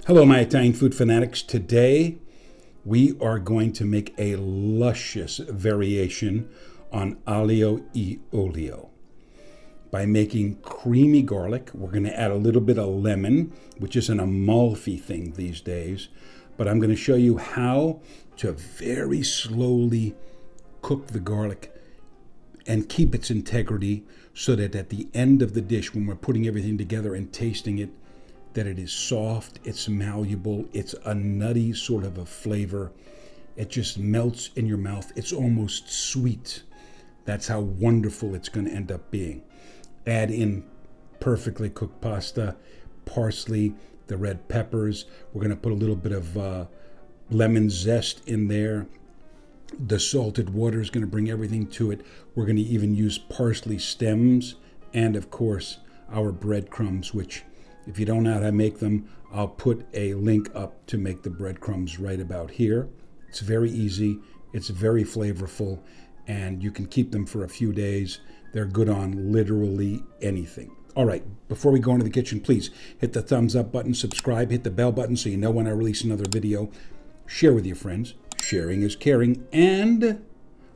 Hello, my Italian food fanatics. Today, we are going to make a luscious variation on Aglio e Olio. By making creamy garlic, we're going to add a little bit of lemon, which is an Amalfi thing these days. But I'm going to show you how to very slowly cook the garlic and keep its integrity so that at the end of the dish, when we're putting everything together and tasting it, that it is soft, it's malleable, it's a nutty sort of a flavor. It just melts in your mouth. It's almost sweet. That's how wonderful it's going to end up being. Add in perfectly cooked pasta, parsley, the red peppers. We're going to put a little bit of lemon zest in there. The salted water is going to bring everything to it. We're going to even use parsley stems and, of course, our breadcrumbs, which, if you don't know how to make them, I'll put a link up to make the breadcrumbs right about here. It's very easy, it's very flavorful, and you can keep them for a few days. They're good on literally anything. All right, before we go into the kitchen, please hit the thumbs up button, subscribe, hit the bell button so you know when I release another video. Share with your friends. Sharing is caring. And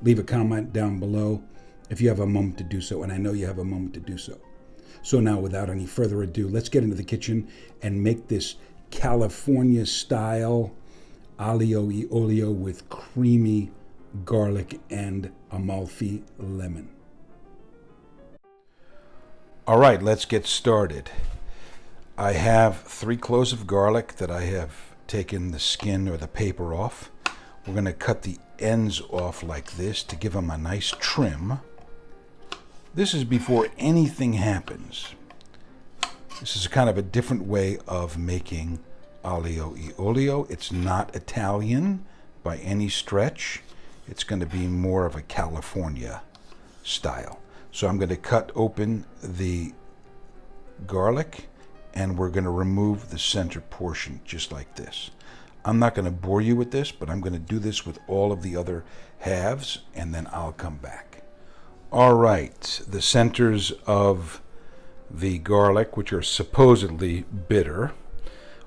leave a comment down below if you have a moment to do so, and I know you have a moment to do so. So now, without any further ado, let's get into the kitchen and make this California-style Aglio e Olio with creamy garlic and Amalfi lemon. All right, let's get started. I have 3 cloves of garlic that I have taken the skin or the paper off. We're going to cut the ends off like this to give them a nice trim. This is before anything happens. This is kind of a different way of making Aglio e Olio. It's not Italian by any stretch. It's going to be more of a California style. So I'm going to cut open the garlic and we're going to remove the center portion just like this. I'm not going to bore you with this, but I'm going to do this with all of the other halves and then I'll come back. All right, the centers of the garlic, which are supposedly bitter,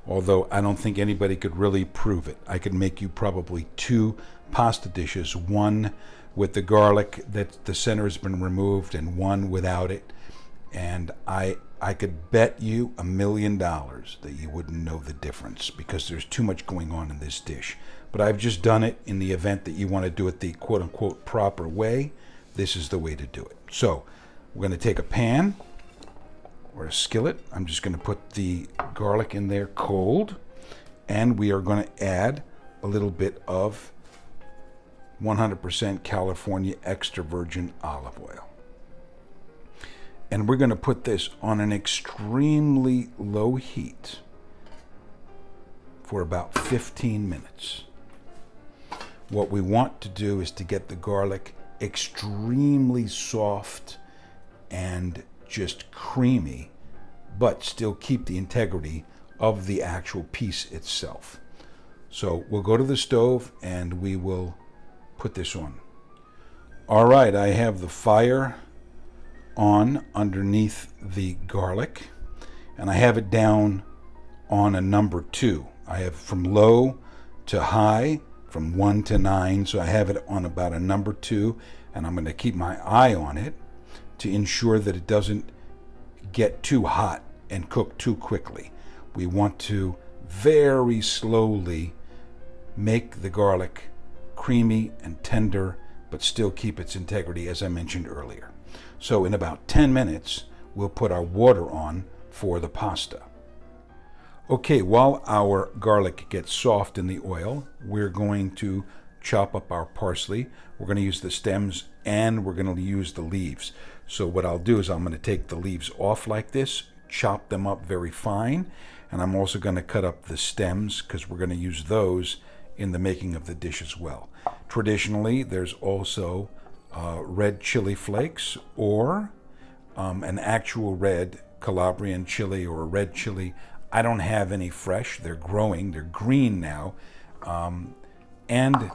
although I don't think anybody could really prove it. I could make you probably 2 pasta dishes, one with the garlic that the center has been removed and one without it. And I could bet you $1 million that you wouldn't know the difference because there's too much going on in this dish. But I've just done it in the event that you want to do it the quote-unquote proper way. This is the way to do it. So we're going to take a pan or a skillet. I'm just going to put the garlic in there cold, and we are going to add a little bit of 100% California extra virgin olive oil. And we're going to put this on an extremely low heat for about 15 minutes. What we want to do is to get the garlic extremely soft and just creamy, but still keep the integrity of the actual piece itself. So we'll go to the stove and we will put this on. All right, I have the fire on underneath the garlic and I have it down on a number 2. I have from low to high, from 1 to 9, so I have it on about a number 2, and I'm going to keep my eye on it to ensure that it doesn't get too hot and cook too quickly. We want to very slowly make the garlic creamy and tender, but still keep its integrity, as I mentioned earlier. So in about 10 minutes, we'll put our water on for the pasta. Okay, while our garlic gets soft in the oil, we're going to chop up our parsley. We're going to use the stems and we're going to use the leaves. So what I'll do is I'm going to take the leaves off like this, chop them up very fine, and I'm also going to cut up the stems because we're going to use those in the making of the dish as well. Traditionally, there's also red chili flakes or an actual red Calabrian chili or a red chili. I don't have any fresh. They're growing. They're green now. And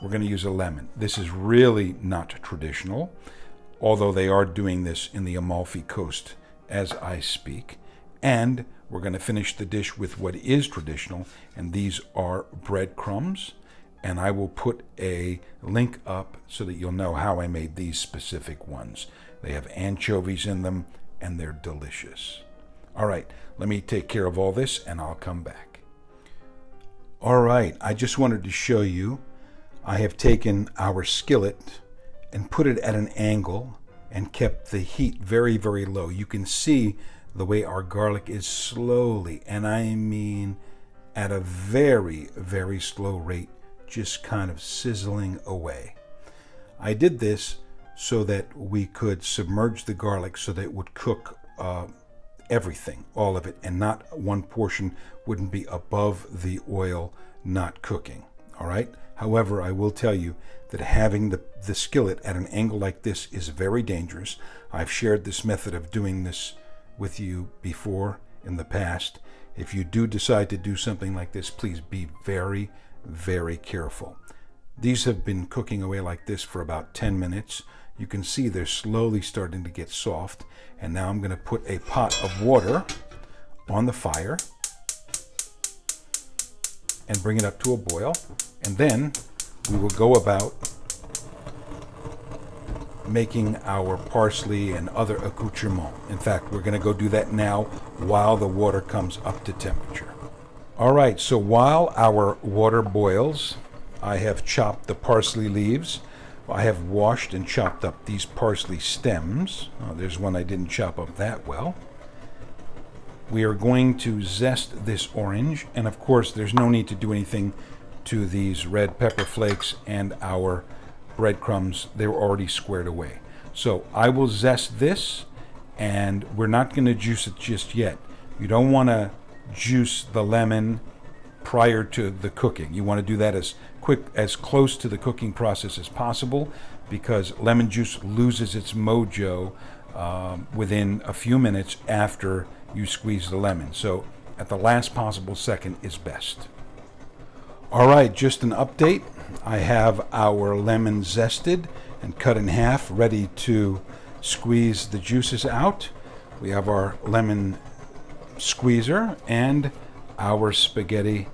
we're going to use a lemon. This is really not traditional, although they are doing this in the Amalfi Coast as I speak. And we're going to finish the dish with what is traditional, and these are breadcrumbs. And I will put a link up so that you'll know how I made these specific ones. They have anchovies in them, and they're delicious. All right, let me take care of all this, and I'll come back. All right, I just wanted to show you, I have taken our skillet and put it at an angle and kept the heat very, very low. You can see the way our garlic is slowly, and I mean at a very, very slow rate, just kind of sizzling away. I did this so that we could submerge the garlic so that it would cook everything, all of it, and not one portion wouldn't be above the oil not cooking. All right. However, I will tell you that having the skillet at an angle like this is very dangerous. I've shared this method of doing this with you before in the past. If you do decide to do something like this, please be very, very careful. These have been cooking away like this for about 10 minutes. You can see they're slowly starting to get soft. And now I'm going to put a pot of water on the fire and bring it up to a boil. And then we will go about making our parsley and other accoutrements. In fact, we're going to go do that now while the water comes up to temperature. All right, so while our water boils, I have chopped the parsley leaves. I have washed and chopped up these parsley stems. Oh, there's one I didn't chop up that well. We are going to zest this orange, and of course there's no need to do anything to these red pepper flakes and our breadcrumbs. They were already squared away. So I will zest this, and we're not going to juice it just yet. You don't want to juice the lemon prior to the cooking. You want to do that as close to the cooking process as possible, because lemon juice loses its mojo within a few minutes after you squeeze the lemon. So at the last possible second is best. All right, just an update. I have our lemon zested and cut in half, ready to squeeze the juices out. We have our lemon squeezer and our spaghetti,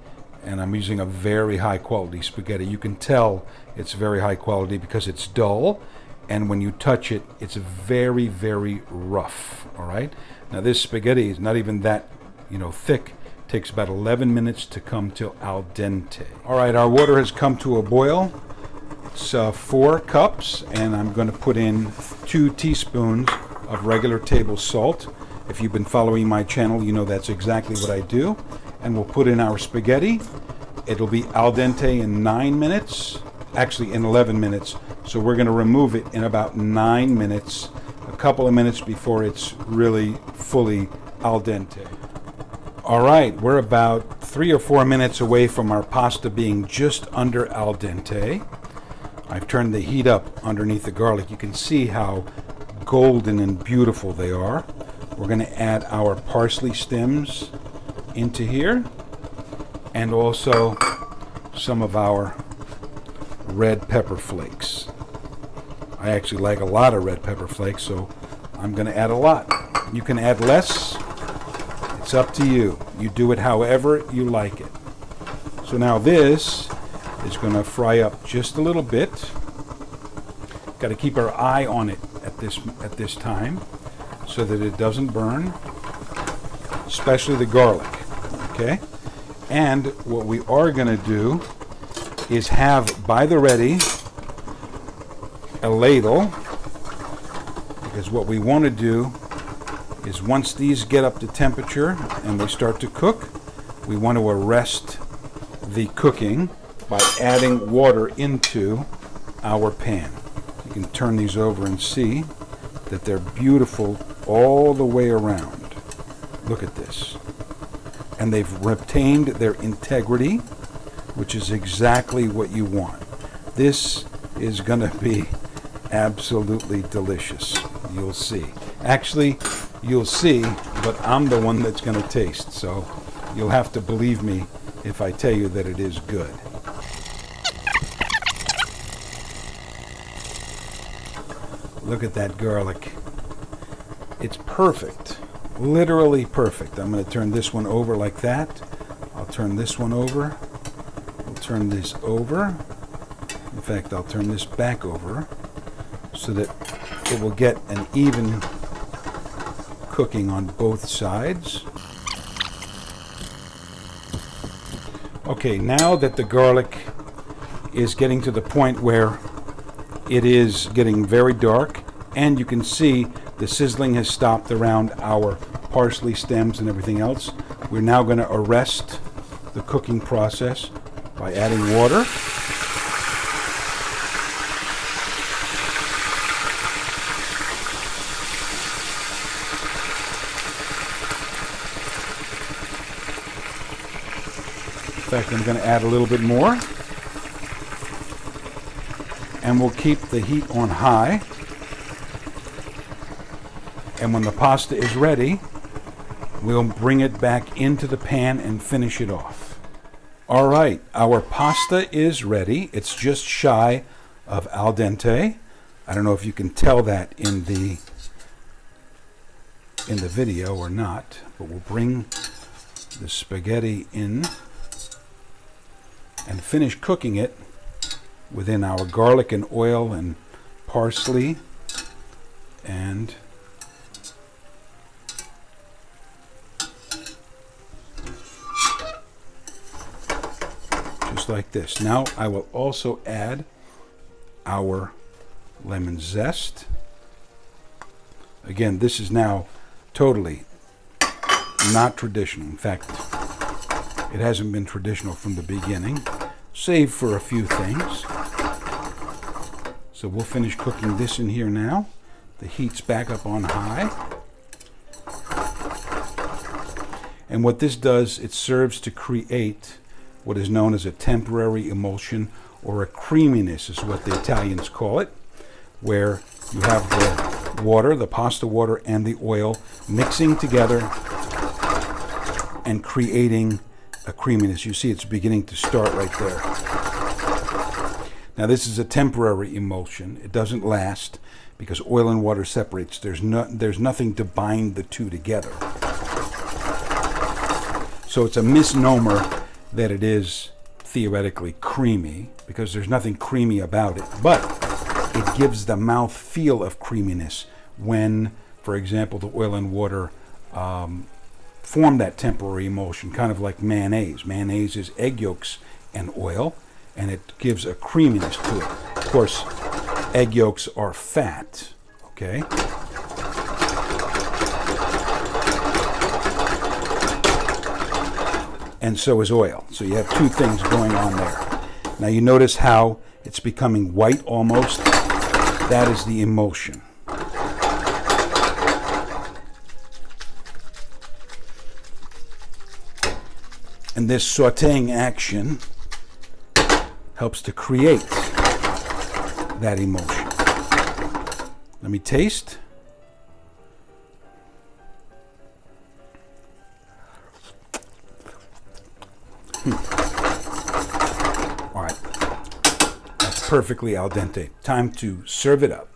and I'm using a very high quality spaghetti. You can tell it's very high quality because it's dull, and when you touch it, it's very, very rough. All right. Now this spaghetti is not even that, thick. It takes about 11 minutes to come to al dente. All right, our water has come to a boil. It's 4 cups, and I'm going to put in 2 teaspoons of regular table salt. If you've been following my channel, you know that's exactly what I do. And we'll put in our spaghetti. It'll be al dente in 9 minutes, actually in 11 minutes. So we're going to remove it in about 9 minutes, a couple of minutes before it's really fully al dente. All right, we're about 3 or 4 minutes away from our pasta being just under al dente. I've turned the heat up underneath the garlic. You can see how golden and beautiful they are. We're going to add our parsley stems into here, and also some of our red pepper flakes. I actually like a lot of red pepper flakes, so I'm going to add a lot. You can add less. It's up to you. You do it however you like it. So now this is going to fry up just a little bit. Got to keep our eye on it at this time so that it doesn't burn, especially the garlic. Okay? And what we are going to do is have by the ready a ladle, because what we want to do is once these get up to temperature and they start to cook, we want to arrest the cooking by adding water into our pan. You can turn these over and see that they're beautiful all the way around. Look at this. And they've retained their integrity, which is exactly what you want. This is going to be absolutely delicious. You'll see. Actually, you'll see, but I'm the one that's going to taste, so you'll have to believe me if I tell you that it is good. Look at that garlic. It's perfect. Literally perfect. I'm going to turn this one over like that. I'll turn this one over. I'll turn this over. In fact, I'll turn this back over so that it will get an even cooking on both sides. Okay, now that the garlic is getting to the point where it is getting very dark, and you can see the sizzling has stopped around our parsley stems and everything else, we're now going to arrest the cooking process by adding water. In fact, I'm going to add a little bit more. And we'll keep the heat on high. And when the pasta is ready, we'll bring it back into the pan and finish it off. All right, our pasta is ready. It's just shy of al dente. I don't know if you can tell that in the video or not, but we'll bring the spaghetti in and finish cooking it within our garlic and oil and parsley, and just like this. Now I will also add our lemon zest. Again, this is now totally not traditional. In fact, it hasn't been traditional from the beginning, save for a few things. So we'll finish cooking this in here now. The heat's back up on high. And what this does, it serves to create what is known as a temporary emulsion, or a creaminess is what the Italians call it, where you have the water, the pasta water, and the oil mixing together and creating a creaminess. You see it's beginning to start right there. Now this is a temporary emulsion. It doesn't last because oil and water separates. There's nothing to bind the two together. So it's a misnomer that it is theoretically creamy, because there's nothing creamy about it, but it gives the mouth feel of creaminess when, for example, the oil and water form that temporary emulsion, kind of like mayonnaise. Mayonnaise is egg yolks and oil, and it gives a creaminess to it. Of course, egg yolks are fat, okay? And so is oil. So you have two things going on there. Now you notice how it's becoming white almost. That is the emulsion. And this sautéing action helps to create that emulsion. Let me taste. All right, that's perfectly al dente. Time to serve it up.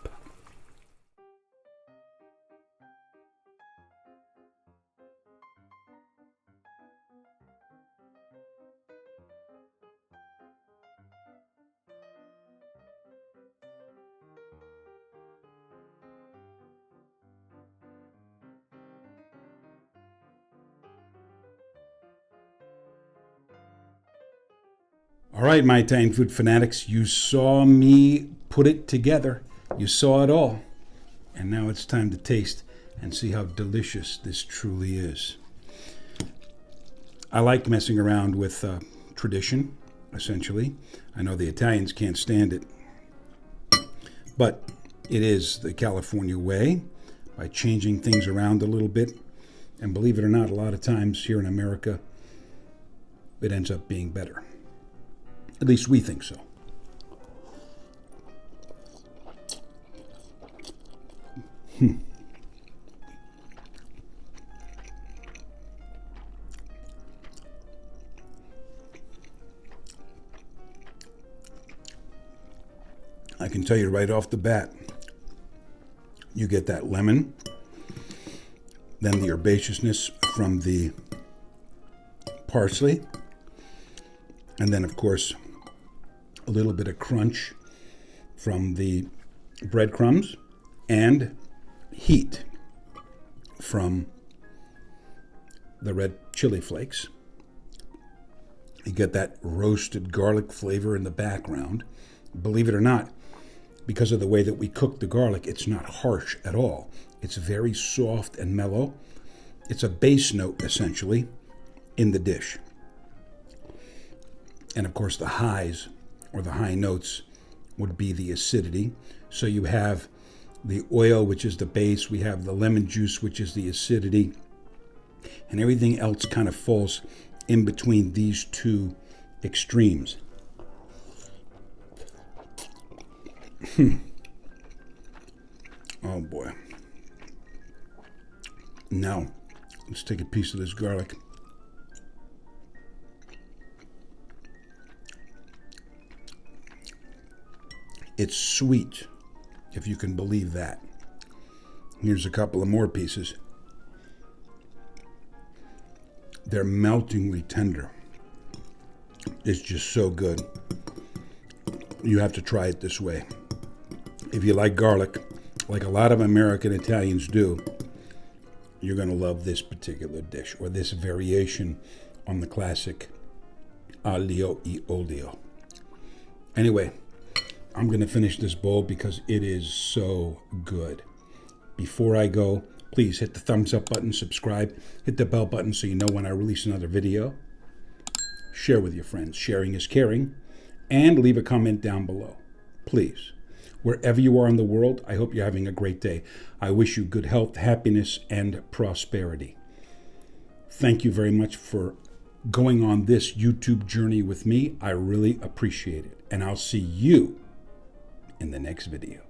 All right, my Italian food fanatics, you saw me put it together. You saw it all. And now it's time to taste and see how delicious this truly is. I like messing around with tradition, essentially. I know the Italians can't stand it. But it is the California way, by changing things around a little bit. And believe it or not, a lot of times here in America, it ends up being better. At least we think so. I can tell you right off the bat, you get that lemon, then the herbaceousness from the parsley, and then, of course, a little bit of crunch from the breadcrumbs, and heat from the red chili flakes. You get that roasted garlic flavor in the background. Believe it or not, because of the way that we cook the garlic, it's not harsh at all. It's very soft and mellow. It's a base note, essentially, in the dish. And of course, the highs, or the high notes, would be the acidity. So you have the oil, which is the base. We have the lemon juice, which is the acidity. And everything else kind of falls in between these two extremes. Oh boy. Now, let's take a piece of this garlic. It's sweet, if you can believe that. Here's a couple of more pieces. They're meltingly tender. It's just so good. You have to try it this way. If you like garlic, like a lot of American Italians do, you're going to love this particular dish, or this variation on the classic Aglio e Olio. Anyway, I'm going to finish this bowl because it is so good. Before I go, please hit the thumbs up button, subscribe, hit the bell button so you know when I release another video. Share with your friends. Sharing is caring. And leave a comment down below. Please. Wherever you are in the world, I hope you're having a great day. I wish you good health, happiness, and prosperity. Thank you very much for going on this YouTube journey with me. I really appreciate it. And I'll see you in the next video.